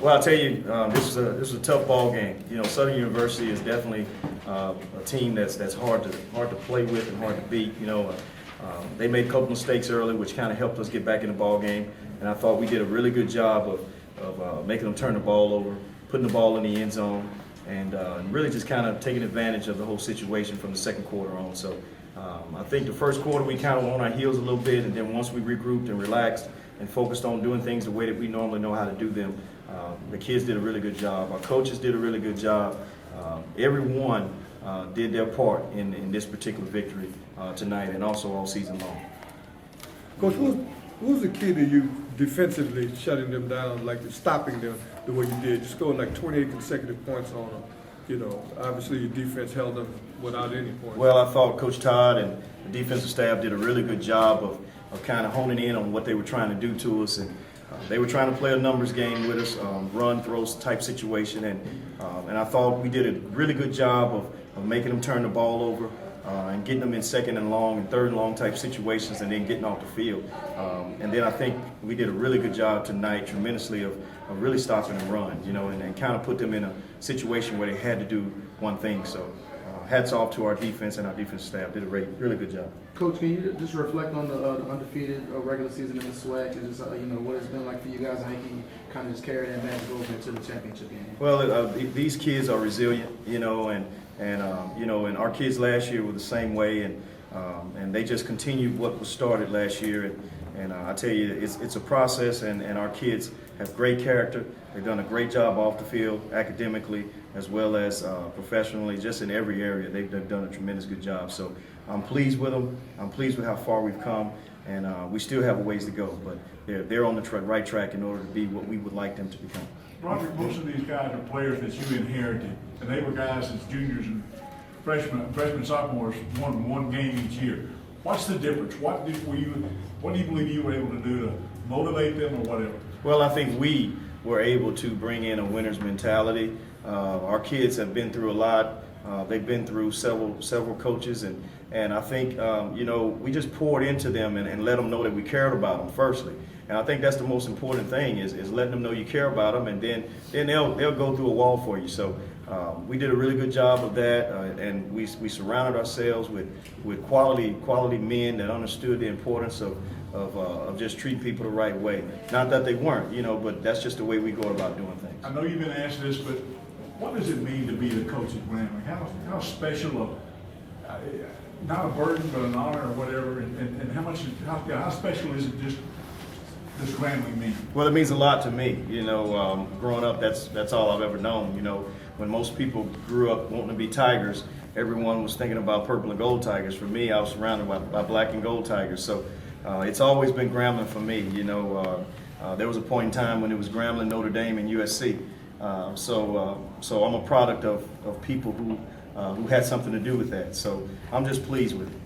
Well, I'll tell you, this is a tough ball game. You know, Southern University is definitely a team that's hard to play with and hard to beat. You know, they made a couple mistakes early, which kind of helped us get back in the ball game. And I thought we did a really good job of making them turn the ball over, putting the ball in the end zone, and really just kind of taking advantage of the whole situation from the second quarter on. So I think the first quarter we kind of were on our heels a little bit, and then once we regrouped and relaxed and focused on doing things the way that we normally know how to do them, the kids did a really good job. Our coaches did a really good job. Everyone did their part in this particular victory tonight and also all season long. Coach, who's the key to you defensively shutting them down, like stopping them the way you did? You scored like 28 consecutive points on them. You know, obviously your defense held them without any points. Well, I thought Coach Todd and the defensive staff did a really good job of kind of honing in on what they were trying to do to us. And they were trying to play a numbers game with us, run, throw type situation. And I thought we did a really good job of making them turn the ball over and getting them in second and long and third and long type situations and then getting off the field. And then I think we did a really good job tonight tremendously of really stopping the run, you know, and kind of put them in a situation where they had to do one thing. So hats off to our defense, and our defense staff did a really good job. Coach, can you just reflect on the undefeated regular season in the SWAC and just what it's been like for you guys and how you can kind of just carry that magic over into the championship game? Well, these kids are resilient, you know, and our kids last year were the same way, and they just continued what was started last year. And I tell you, it's a process, and our kids have great character. They've done a great job off the field, academically, as well as professionally, just in every area. They've done a tremendous good job. So I'm pleased with them. I'm pleased with how far we've come, and we still have a ways to go. But they're on the right track in order to be what we would like them to become. Broderick, most of these guys are players that you inherited, and they were guys as juniors and freshmen, sophomores, won one game each year. What's the difference? What do you believe you were able to do to motivate them or whatever? Well, I think we were able to bring in a winner's mentality. Our kids have been through a lot. They've been through several coaches, and I think we just poured into them and let them know that we cared about them firstly. And I think that's the most important thing is letting them know you care about them, and then they'll go through a wall for you. So we did a really good job of that, and we surrounded ourselves with quality men that understood the importance of just treating people the right way. Not that they weren't, but that's just the way we go about doing things. I know you've been asked this, but what does it mean to be the coach at Grambling? How special not a burden, but an honor or whatever, and how special is it just does Grambling mean? Well, it means a lot to me. Growing up, that's all I've ever known. When most people grew up wanting to be Tigers, everyone was thinking about purple and gold Tigers. For me, I was surrounded by black and gold Tigers. So it's always been Grambling for me. There was a point in time when it was Grambling, Notre Dame, and USC. So I'm a product of people who had something to do with that. So I'm just pleased with it.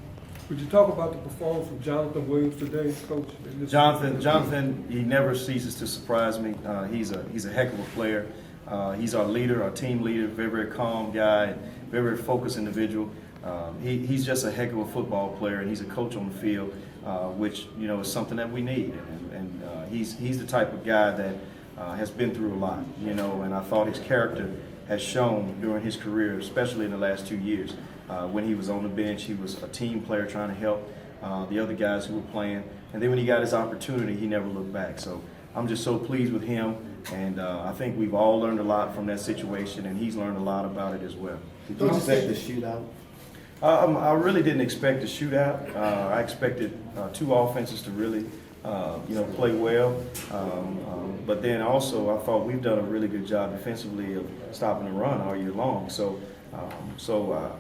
Would you talk about the performance from Jonathan Williams today, Coach? Jonathan, he never ceases to surprise me. He's a heck of a player. He's our leader, our team leader, very calm guy, very focused individual. He's just a heck of a football player, and he's a coach on the field, which is something that we need. And he's the type of guy that has been through a lot, and I thought his character has shown during his career, especially in the last 2 years. When he was on the bench, he was a team player trying to help the other guys who were playing. And then when he got his opportunity, he never looked back. So I'm just so pleased with him. And I think we've all learned a lot from that situation, and he's learned a lot about it as well. Did you expect the shootout? I really didn't expect a shootout. I expected two offenses to really play well. But then also I thought we've done a really good job defensively of stopping the run all year long. So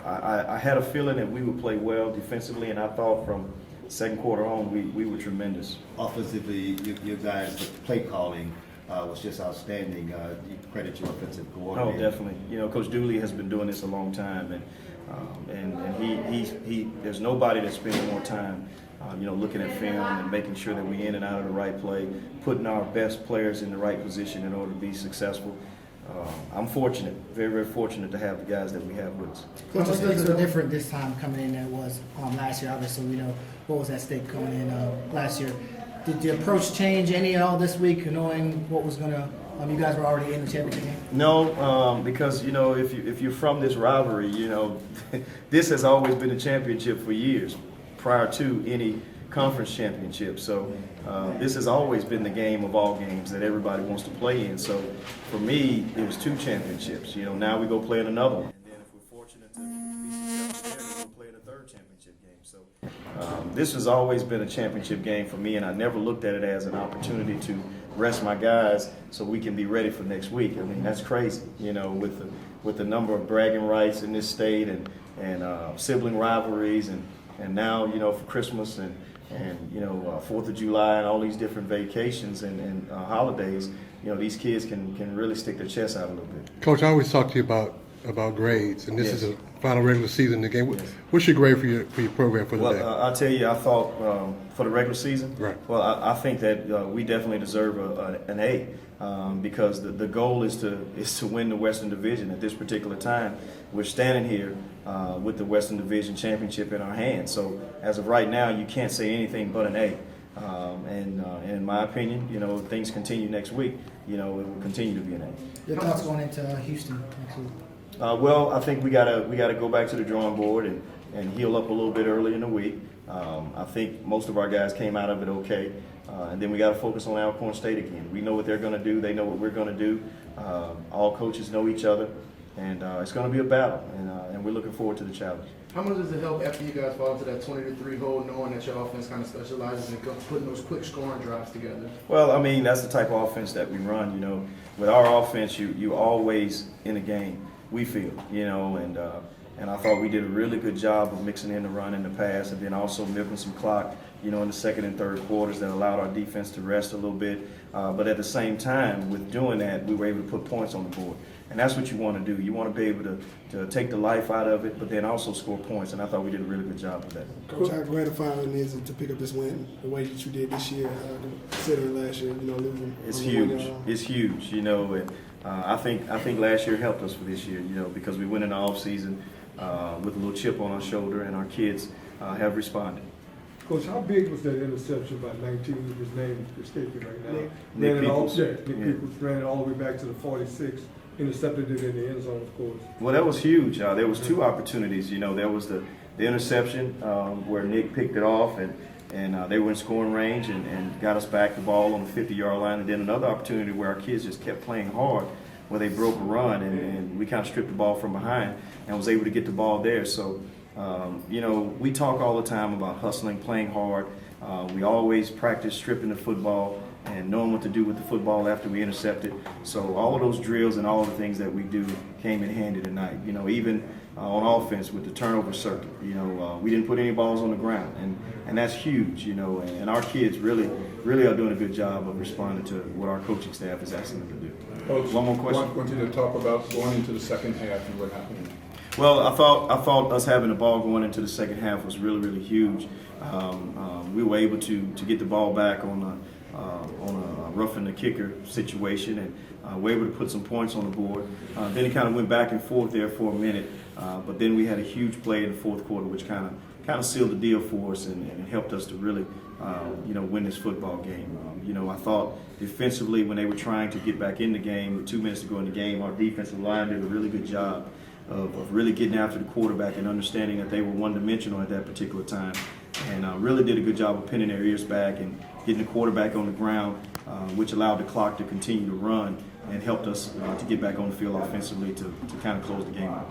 I had a feeling that we would play well defensively, and I thought from second quarter on we were tremendous. Offensively, you guys, the play calling was just outstanding. You credit your offensive coordinator. Oh, definitely. Coach Dooley has been doing this a long time, and he there's nobody that spends more time looking at film and making sure that we're in and out of the right play, putting our best players in the right position in order to be successful. I'm fortunate, very fortunate to have the guys that we have with us. Coach, things are different this time coming in than it was last year. Obviously, we know what was at stake coming in last year. Did the approach change any at all this week, knowing what was going to You guys were already in the championship game? No, because you know if you're from this rivalry, you know this has always been a championship for years prior to any conference championship. So this has always been the game of all games that everybody wants to play in. So for me, it was 2 championships. You know, now we go play in another one, and then if we're fortunate to be successful there, we'll play in a 3rd championship game. So this has always been a championship game for me, and I never looked at it as an opportunity to rest my guys so we can be ready for next week. I mean, that's crazy, you know, with the number of bragging rights in this state and sibling rivalries and now, you know, for Christmas and you know, 4th of July and all these different vacations and holidays, you know, these kids can really stick their chest out a little bit. Coach, I always talk to you about grades, and this Yes. is the final regular season in the game. Yes. What's your grade for your program for the day? Well, I'll tell you, I thought for the regular season, Right. well, I think that we definitely deserve an A because the goal is to win the Western Division. At this particular time, we're standing here with the Western Division championship in our hands. So as of right now, you can't say anything but an A. And in my opinion, you know, if things continue next week, you know, it will continue to be an A. Your thoughts going into Houston next week? Well, I think we gotta go back to the drawing board and heal up a little bit early in the week. I think most of our guys came out of it okay, and then we got to focus on Alcorn State again. We know what they're going to do. They know what we're going to do. All coaches know each other, and it's going to be a battle. And we're looking forward to the challenge. How much does it help after you guys fall into that 20-3 hole, knowing that your offense kind of specializes in putting those quick scoring drives together? Well, I mean, that's the type of offense that we run. You know, with our offense, you always in a game. We feel, you know, and I thought we did a really good job of mixing in the run and the pass, and then also milking some clock, you know, in the 2nd and 3rd quarters that allowed our defense to rest a little bit. But at the same time, with doing that, we were able to put points on the board, and that's what you want to do. You want to be able to take the life out of it, but then also score points. And I thought we did a really good job of that. Coach, how gratifying is it to pick up this win the way that you did this year, considering last year, you know, losing? It's huge. It's huge, you know. And, I think last year helped us for this year, you know, because we went in the off season with a little chip on our shoulder, and our kids have responded. Coach, how big was that interception by 19? His name escaping right now. Nick Ran it all, Peoples. yeah, Nick Yeah. Peoples ran it all the way back to the 46. Intercepted it in the end zone, of course. Well, that was huge. There was 2 opportunities. You know, there was the interception where Nick picked it off, and they were in scoring range and got us back the ball on the 50-yard line. And then another opportunity where our kids just kept playing hard, where they broke a run, and we kind of stripped the ball from behind and was able to get the ball there. So, you know, we talk all the time about hustling, playing hard. We always practice stripping the football and knowing what to do with the football after we intercept it. So all of those drills and all the things that we do came in handy tonight. You know, even on offense with the turnover circuit, you know, we didn't put any balls on the ground, and that's huge, you know, and our kids really are doing a good job of responding to what our coaching staff is asking them to do. Coach, One more question? I want you to talk about going into the second half and what happened. Well, I thought us having the ball going into the second half was really huge. We were able to get the ball back on a roughing the kicker situation, and we're able to put some points on the board. Then it kind of went back and forth there for a minute, but then we had a huge play in the 4th quarter, which kind of sealed the deal for us and helped us to really you know, win this football game. You know, I thought defensively when they were trying to get back in the game with 2 minutes to go in the game, our defensive line did a really good job of really getting after the quarterback and understanding that they were one-dimensional at that particular time, and really did a good job of pinning their ears back and getting the quarterback on the ground, which allowed the clock to continue to run and helped us to get back on the field offensively to kind of close the game out.